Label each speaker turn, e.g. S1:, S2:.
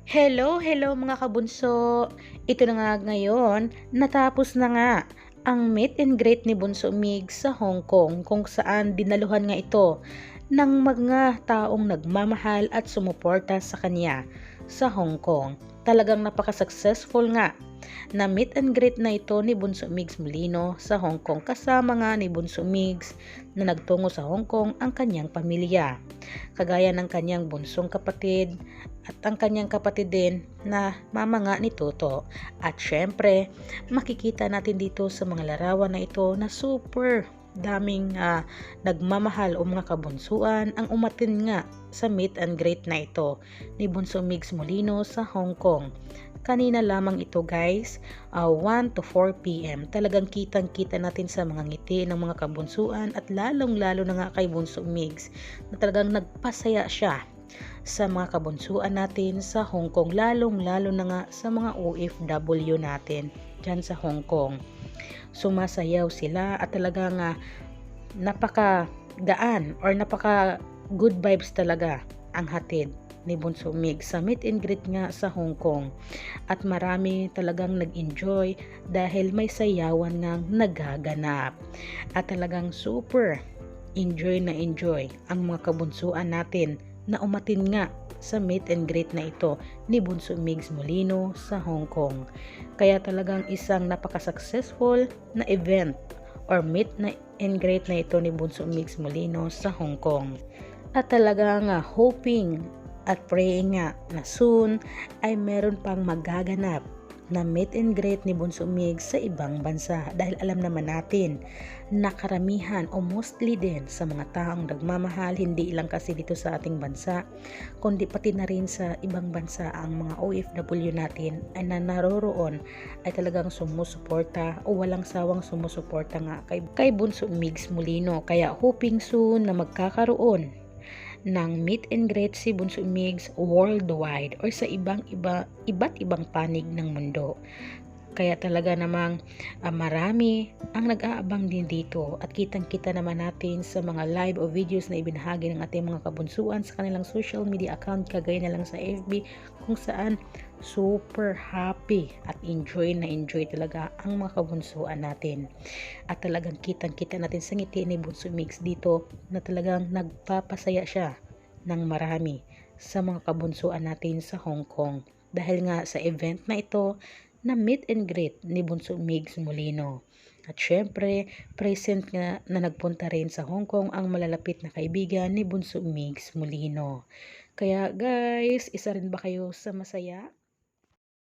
S1: Hello, hello mga kabunso. Ito na nga ngayon, natapos na nga ang meet and greet ni Bunso Mig sa Hong Kong kung saan dinaluhan nga ito ng mga taong nagmamahal at sumuporta sa kanya sa Hong Kong. Talagang napaka-successful nga na meet and greet na ito ni Bunso Migs Molino sa Hong Kong, kasama nga ni Bunso Migs na nagtungo sa Hong Kong ang kanyang pamilya, kagaya ng kanyang bunsong kapatid at ang kanyang kapatid din na mama nga ni Toto. At syempre, makikita natin dito sa mga larawan na ito na super daming nagmamahal o mga kabunsuan ang umatin nga sa meet and greet na ito ni Bunso Migs Molino sa Hong Kong. Kanina lamang ito guys, 1 to 4 p.m. Talagang kitang-kita natin sa mga ngiti ng mga kabunsuan at lalong-lalo na nga kay Bunso Migs na talagang nagpasaya siya sa mga kabunsuan natin sa Hong Kong, lalong-lalo na nga sa mga OFW natin dyan sa Hong Kong. Sumasayaw sila at talagang napaka-gaan or napaka good vibes talaga ang hatid ni Bunso Mig sa meet and greet nga sa Hong Kong, at marami talagang nag-enjoy dahil may sayawan ngang nagaganap at talagang super enjoy na enjoy ang mga kabunsuan natin na umatin nga sa meet and greet na ito ni Bunso Migs Molino sa Hong Kong. Kaya talagang isang napaka-successful na event or meet na and greet na ito ni Bunso Migs Molino sa Hong Kong. At talagang hoping at praying nga na soon ay meron pang magaganap na meet and greet ni Bunso Mig sa ibang bansa, dahil alam naman natin na karamihan o mostly din sa mga taong nagmamahal, hindi lang kasi dito sa ating bansa kundi pati na rin sa ibang bansa, ang mga OFW natin ay naroroon ay talagang sumusuporta o walang sawang sumusuporta nga kay Bunso Migs Molino. Kaya hoping soon na magkakaroon ng meet and greet si Bunso Migs worldwide or sa iba't ibang panig ng mundo. Kaya talaga namang marami ang nag-aabang din dito, at kitang-kita naman natin sa mga live o videos na ibinahagi ng ating mga kabunsuan sa kanilang social media account, kagaya na lang sa FB, kung saan super happy at enjoy na enjoy talaga ang mga kabunsuan natin. At talagang kitang-kita natin sa ngiti ni Bunso Migs dito na talagang nagpapasaya siya ng marami sa mga kabunsuan natin sa Hong Kong, dahil nga sa event na ito na meet and greet ni Bunso Migs Molino. At syempre, present nga na nagpunta rin sa Hong Kong ang malalapit na kaibigan ni Bunso Migs Molino. Kaya guys, isa rin ba kayo sa masaya?